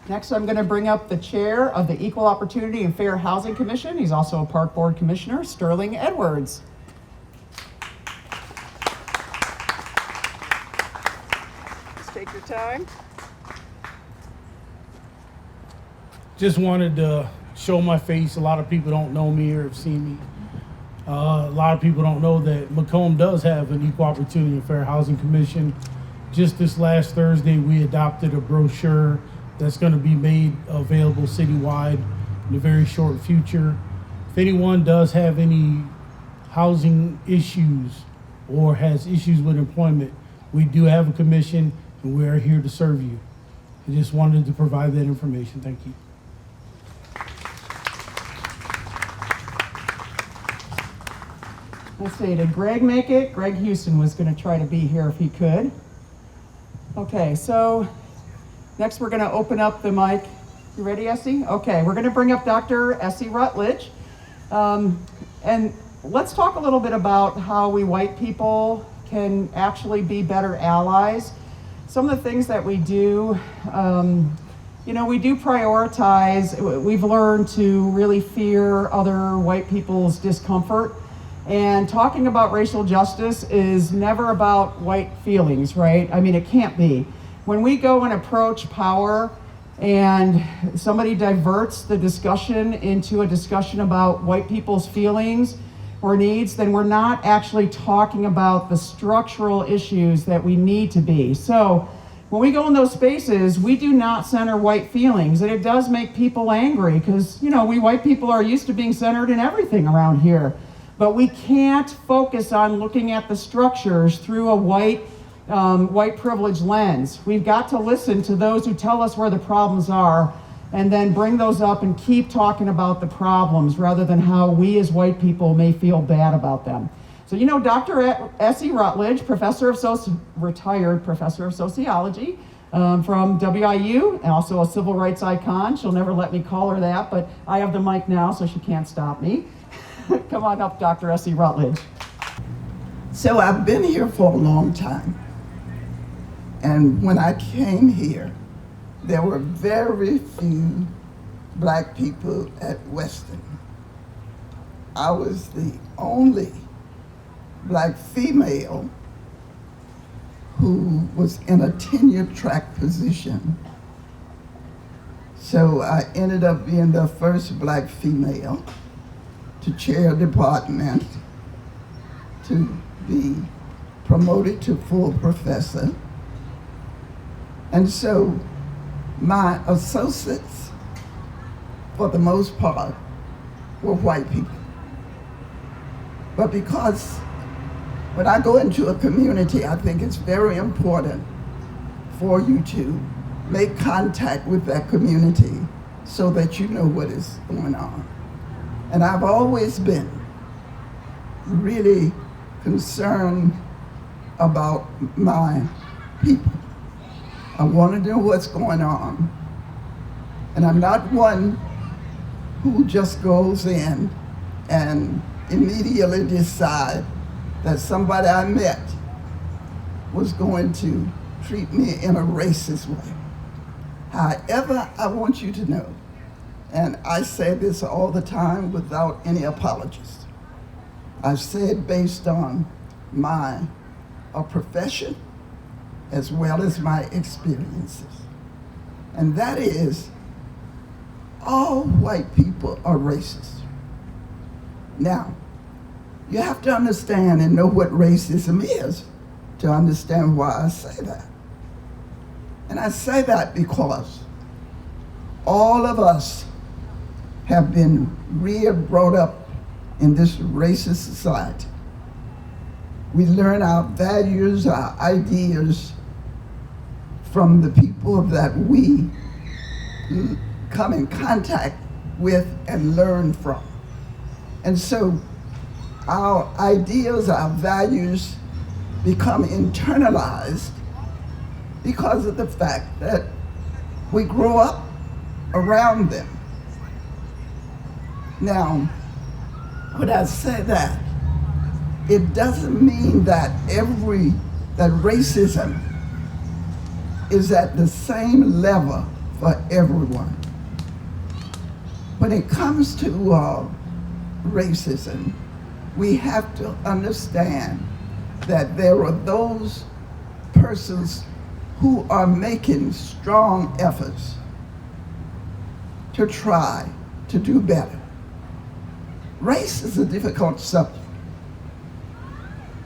Next, I'm going to bring up the chair of the Equal Opportunity and Fair Housing Commission. He's also a Park Board Commissioner, Stirling Edwards. Just take your time. Just wanted to show my face. A lot of people don't know me or have seen me. A lot of people don't know that Macomb does have an Equal Opportunity and Fair Housing Commission. Just this last Thursday, we adopted a brochure that's going to be made available citywide in the very short future. If anyone does have any housing issues or has issues with employment, we do have a commission and we are here to serve you. I just wanted to provide that information. Thank you. Let's see, did Greg make it? Greg Houston was going to try to be here if he could. Okay, so next we're going to open up the mic. You ready, Essie? Okay, we're going to bring up Dr. Essie Rutledge. And let's talk a little bit about how we white people can actually be better allies. Some of the things that we do, we do prioritize. We've learned to really fear other white people's discomfort. And talking about racial justice is never about white feelings, right? I mean, it can't be. When we go and approach power and somebody diverts the discussion into a discussion about white people's feelings or needs, then we're not actually talking about the structural issues that we need to be. So when we go in those spaces, we do not center white feelings, and it does make people angry because, we white people are used to being centered in everything around here. But we can't focus on looking at the structures through a white privilege lens. We've got to listen to those who tell us where the problems are and then bring those up and keep talking about the problems rather than how we as white people may feel bad about them. So, Dr. Essie Rutledge, retired Professor of Sociology from WIU, and also a civil rights icon. She'll never let me call her that, but I have the mic now, so she can't stop me. Come on up, Dr. Essie Rutledge. So I've been here for a long time. And when I came here, there were very few black people at Western. I was the only black female who was in a tenure track position. So I ended up being the first black female to chair a department, to be promoted to full professor. And so my associates, for the most part, were white people. But because when I go into a community, I think it's very important for you to make contact with that community so that you know what is going on. And I've always been really concerned about my people. I want to know what's going on. And I'm not one who just goes in and immediately decide that somebody I met was going to treat me in a racist way. However, I want you to know, and I say this all the time without any apologies. I say it based on my profession as well as my experiences. And that is, all white people are racist. Now, you have to understand and know what racism is to understand why I say that. And I say that because all of us have been brought up in this racist society. We learn our values, our ideas from the people that we come in contact with and learn from. And so our ideas, our values become internalized because of the fact that we grow up around them. Now, when I say that, it doesn't mean that racism is at the same level for everyone. When it comes to racism, we have to understand that there are those persons who are making strong efforts to try to do better. Race is a difficult subject.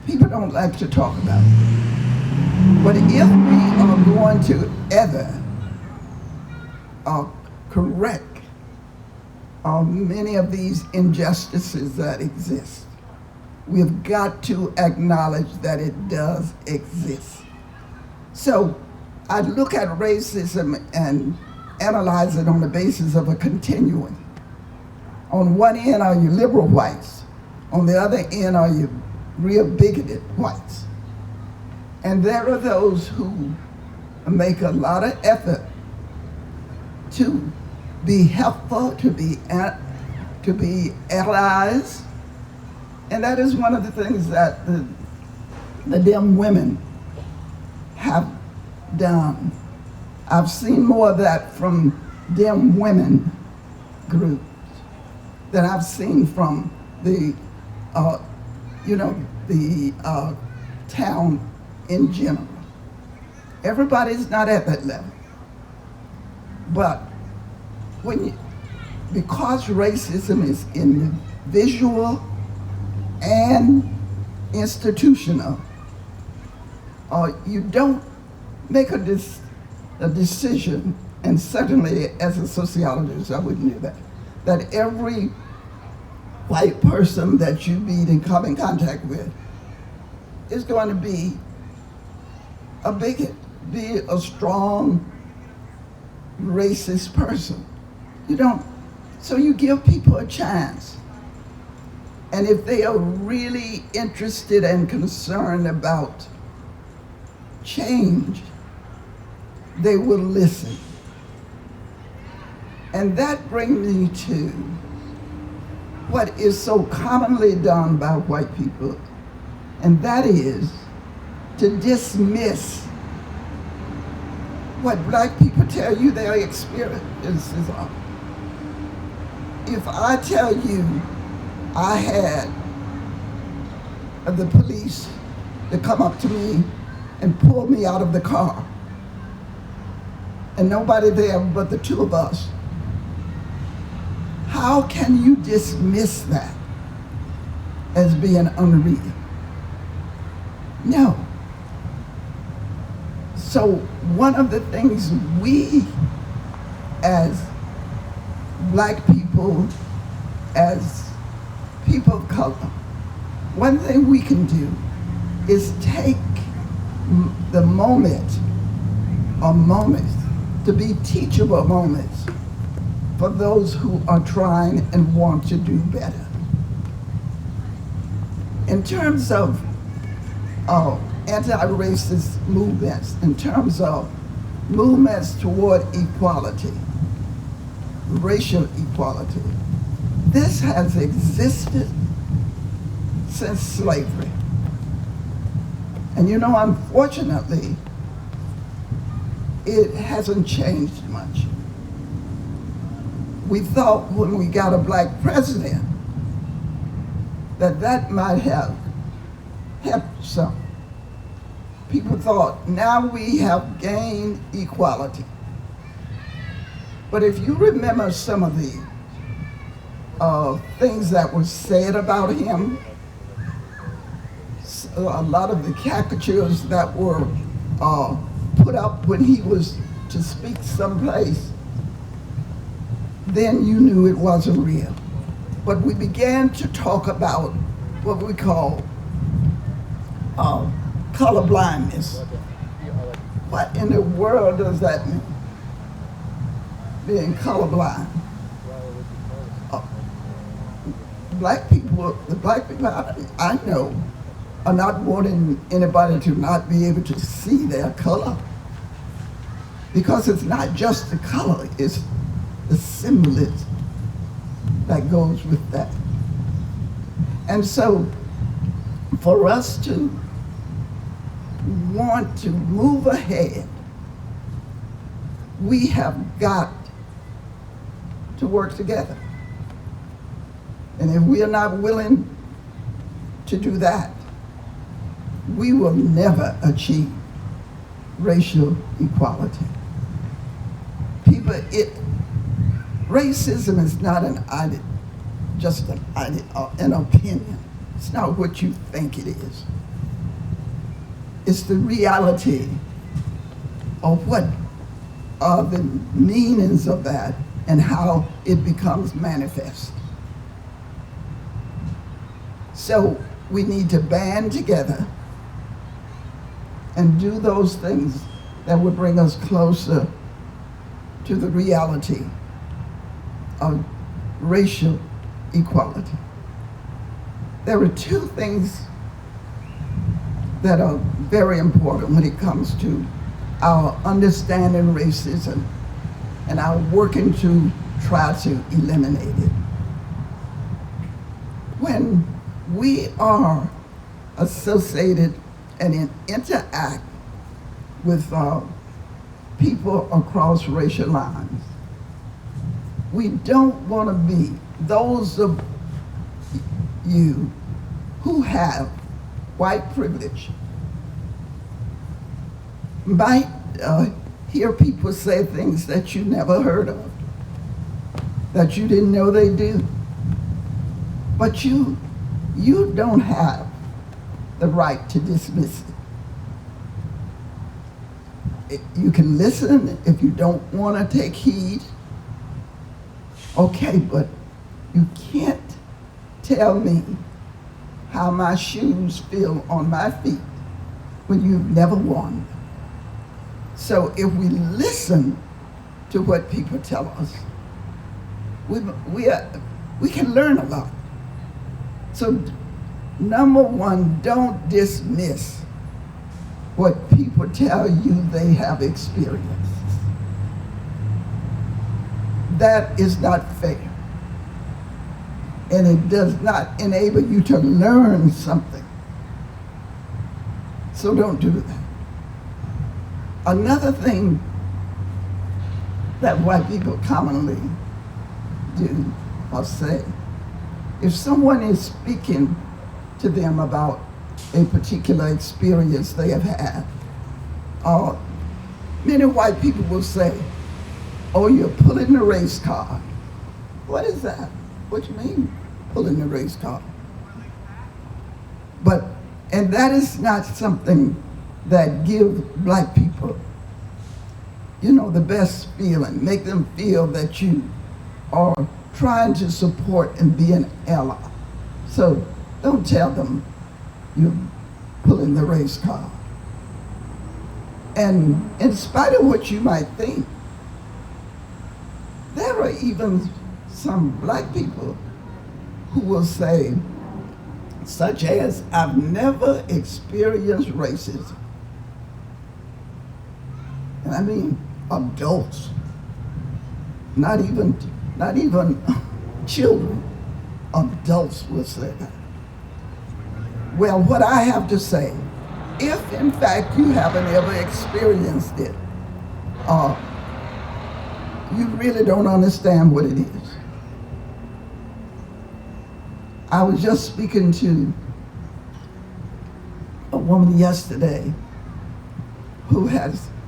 People don't like to talk about it. But if we are going to ever correct many of these injustices that exist, we've got to acknowledge that it does exist. So I look at racism and analyze it on the basis of a continuum. On one end are your liberal whites. On the other end are your real bigoted whites. And there are those who make a lot of effort to be helpful, to be allies. And that is one of the things that the damn women have done. I've seen more of that from them women groups than I've seen from the town in general. Everybody's not at that level. But because racism is individual and institutional, you don't make a decision, and certainly as a sociologist, I wouldn't do that every white person that you meet and come in contact with is going to be a bigot, be a strong racist person. So you give people a chance. And if they are really interested and concerned about change, they will listen. And that brings me to what is so commonly done by white people, and that is to dismiss what black people tell you their experiences are. If I tell you I had the police to come up to me and pull me out of the car, and nobody there but the two of us, how can you dismiss that as being unreal? No. So one of the things we as black people, as people of color, one thing we can do is take the moment or moments to be teachable moments for those who are trying and want to do better. In terms of anti-racist movements, in terms of movements toward equality, racial equality, this has existed since slavery. And unfortunately, it hasn't changed much. We thought when we got a black president that might have helped some. People thought, now we have gained equality. But if you remember some of the things that were said about him, a lot of the caricatures that were put up when he was to speak someplace, then you knew it wasn't real. But we began to talk about what we call color blindness. What in the world does that mean? Being colorblind. The black people I know are not wanting anybody to not be able to see their color. Because it's not just the color, it's the symbolism that goes with that. And so for us to want to move ahead, we have got to work together. And if we are not willing to do that, we will never achieve racial equality. Racism is not just an opinion. It's not what you think it is. It's the reality of what are the meanings of that and how it becomes manifest. So we need to band together and do those things that would bring us closer to the reality of racial equality. There are two things that are very important when it comes to our understanding racism and our working to try to eliminate it. When we are associated and interact with people across racial lines, we don't want to be those of you who have white privilege might hear people say things that you never heard of, that you didn't know they do. But you don't have the right to dismiss it. You can listen if you don't want to take heed. Okay, but you can't tell me how my shoes feel on my feet when you've never worn them. So if we listen to what people tell us, we can learn a lot. So number one, don't dismiss what people tell you they have experienced. That is not fair. And it does not enable you to learn something. So don't do that. Another thing that white people commonly do or say, if someone is speaking to them about a particular experience they have had, many white people will say, oh, you're pulling the race card. What is that? What do you mean, pulling the race card? And that is not something that gives black people, the best feeling, make them feel that you are trying to support and be an ally. So don't tell them you're pulling the race card. And in spite of what you might think, there are even some black people who will say, such as, I've never experienced racism. And I mean adults, not even children, adults will say that. Well, what I have to say, if in fact you haven't ever experienced it, you really don't understand what it is. I was just speaking to a woman yesterday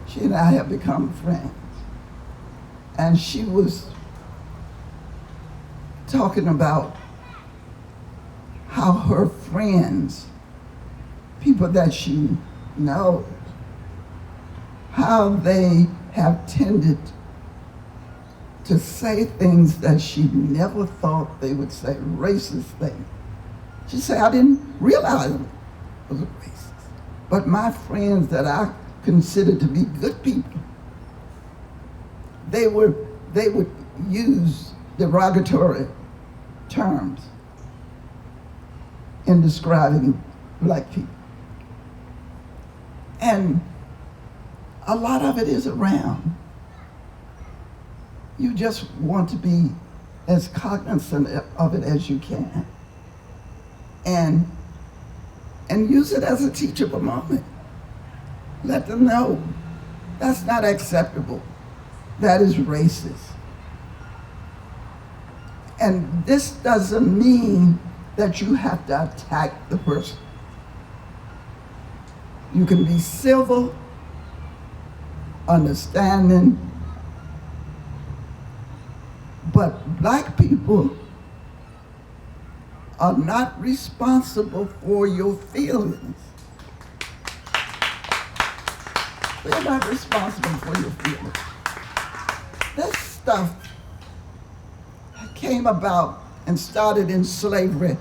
she and I have become friends. And she was talking about how her friends, people that she knows, how they have tended to say things that she never thought they would say, racist things. She said, I didn't realize it was racist. But my friends that I considered to be good people, they would use derogatory terms in describing black people. And a lot of it is around. You just want to be as cognizant of it as you can. And use it as a teachable moment. Let them know that's not acceptable. that is racist. And this doesn't mean that you have to attack the person. You can be civil, understanding, but black people are not responsible for your feelings. They're not responsible for your feelings. This stuff came about and started in slavery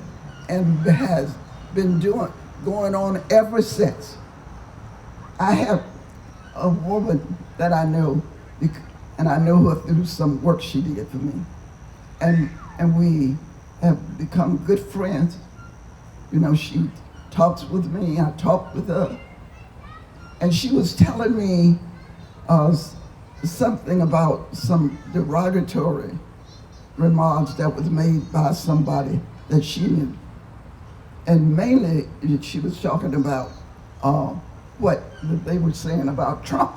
and has been going on ever since. I have a woman that I know, and I know her through some work she did for me. And we have become good friends. You know, she talks with me, I talk with her. And she was telling me something about some derogatory remarks that was made by somebody that she knew. And mainly, she was talking about what they were saying about Trump.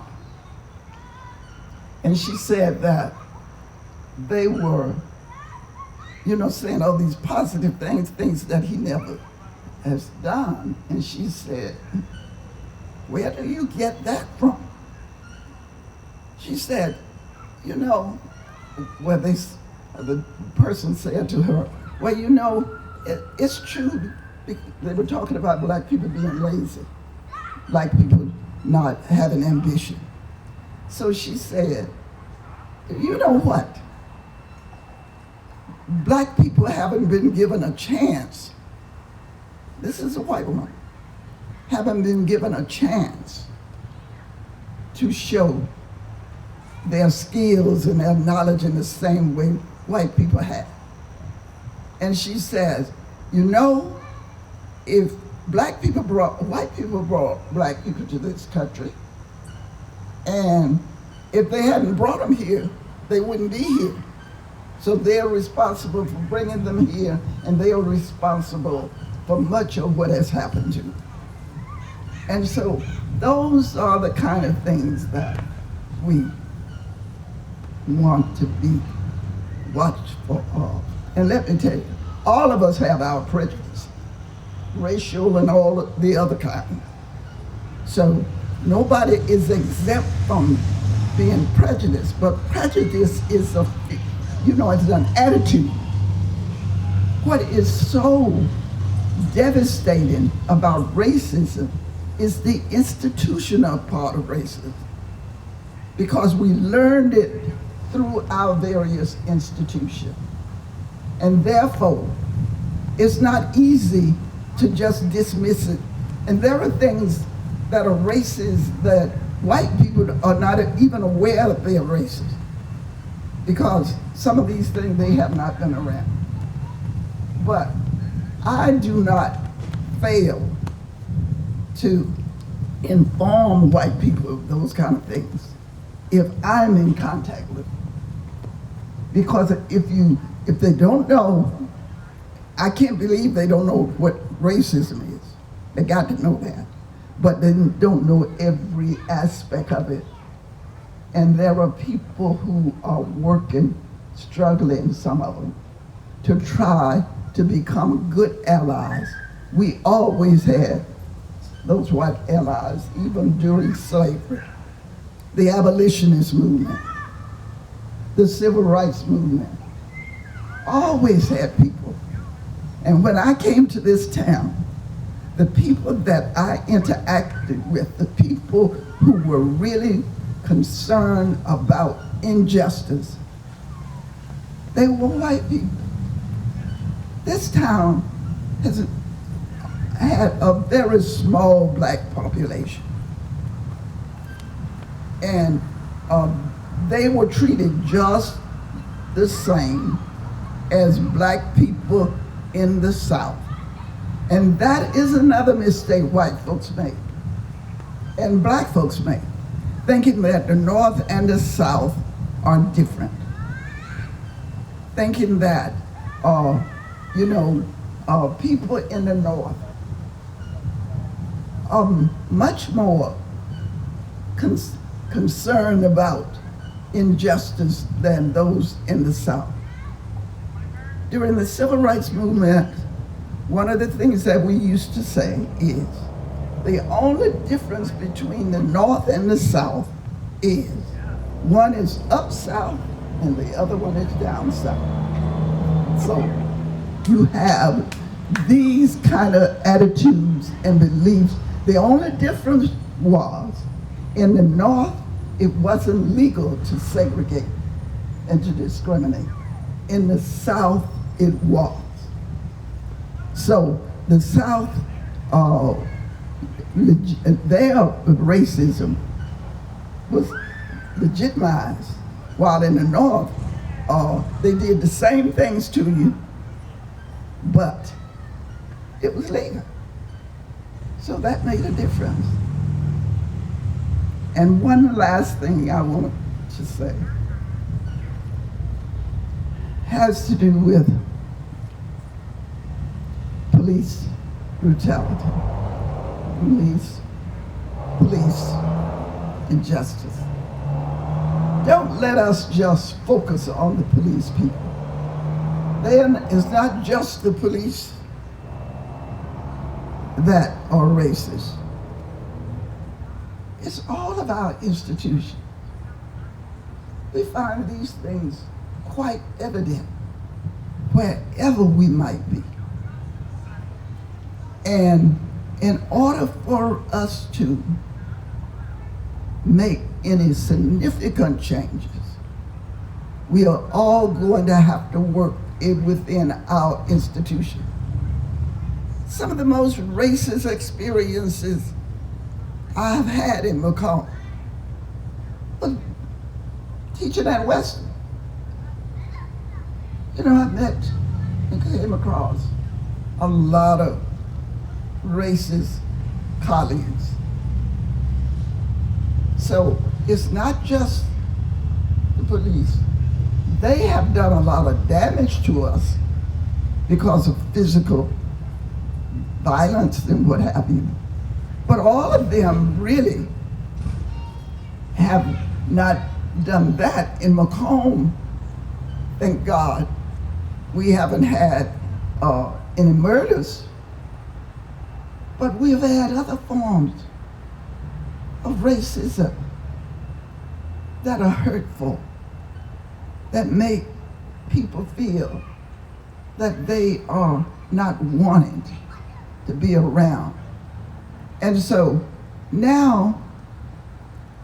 And she said that they were, you know, saying all these positive things that he never has done. And she said, where do you get that from? She said, you know, where the person said to her, well, you know, it's true. They were talking about black people being lazy, black people not having ambition. So she said, you know what? Black people haven't been given a chance. This is a white woman. Haven't been given a chance to show their skills and their knowledge in the same way white people have. And she says, you know, if white people brought black people to this country, and if they hadn't brought them here, they wouldn't be here. So they're responsible for bringing them here, and they are responsible for much of what has happened to them. And so those are the kind of things that we want to be watchful of. And let me tell you, all of us have our prejudice, racial and all the other kinds. So nobody is exempt from being prejudiced, but prejudice is it's an attitude. What is so devastating about racism is the institutional part of racism, because we learned it through our various institutions. And therefore, it's not easy to just dismiss it. And there are things that are racist that white people are not even aware that they are racist, because some of these things they have not been around. But I do not fail to inform white people of those kind of things if I'm in contact with them. Because if they don't know, I can't believe they don't know what racism is. They got to know that. But they don't know every aspect of it. And there are people who are working, struggling, some of them, to try to become good allies. We always had those white allies, even during slavery. The abolitionist movement, the civil rights movement, always had people. And when I came to this town, the people that I interacted with, the people who were really concerned about injustice, they were white people. This town has had a very small black population. And they were treated just the same as black people in the South. And that is another mistake white folks make, and black folks make, thinking that the North and the South are different. Thinking that, people in the North are much more concerned about injustice than those in the South. During the Civil Rights Movement, one of the things that we used to say is the only difference between the North and the South is one is up South and the other one is down South. So you have these kind of attitudes and beliefs. The only difference was in the North, it wasn't legal to segregate and to discriminate. In the South, it was. So the South, their racism was legitimized, while in the North, they did the same things to you, but it was legal. So that made a difference. And one last thing I want to say has to do with police brutality, police injustice. Don't let us just focus on the police people. Then it's not just the police that are racist. It's all of our institutions. We find these things quite evident wherever we might be. And in order for us to make any significant changes, we are all going to have to work within our institution. Some of the most racist experiences I've had in Macomb was teaching at Western. You know, I met and came across a lot of racist colleagues. So it's not just the police. They have done a lot of damage to us because of physical violence and what have you. But all of them really have not done that. In Macomb, thank God, we haven't had any murders, but we've had other forms of racism that are hurtful, that make people feel that they are not wanted to be around. And so now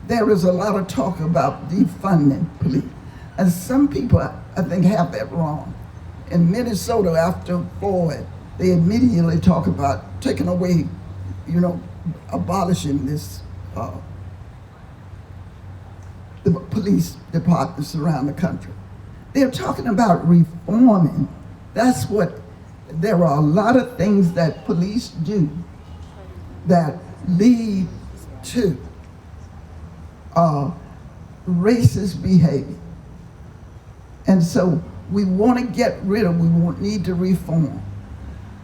there is a lot of talk about defunding police. And some people, I think, have that wrong. In Minnesota, after Floyd, they immediately talk about taking away, abolishing this, the police departments around the country. They're talking about reforming. There are a lot of things that police do that lead to racist behavior. And so we want to get rid of, we need to reform.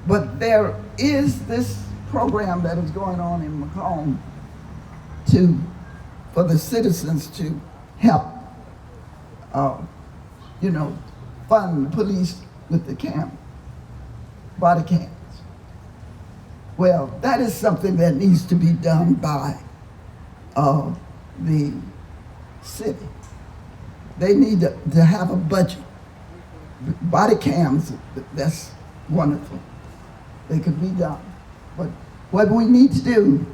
But there is this program that is going on in Macomb for the citizens to help, fund the police with the body cams. Well, that is something that needs to be done by the city. They need to have a budget. Body cams, that's wonderful. They could be done. But what we need to do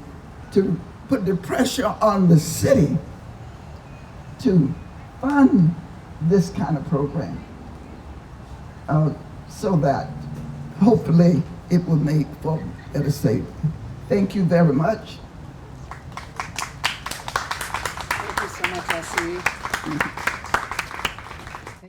to put the pressure on the city to fund this kind of program so that hopefully it will make for better safety. Thank you very much. Thank you so much, Essie.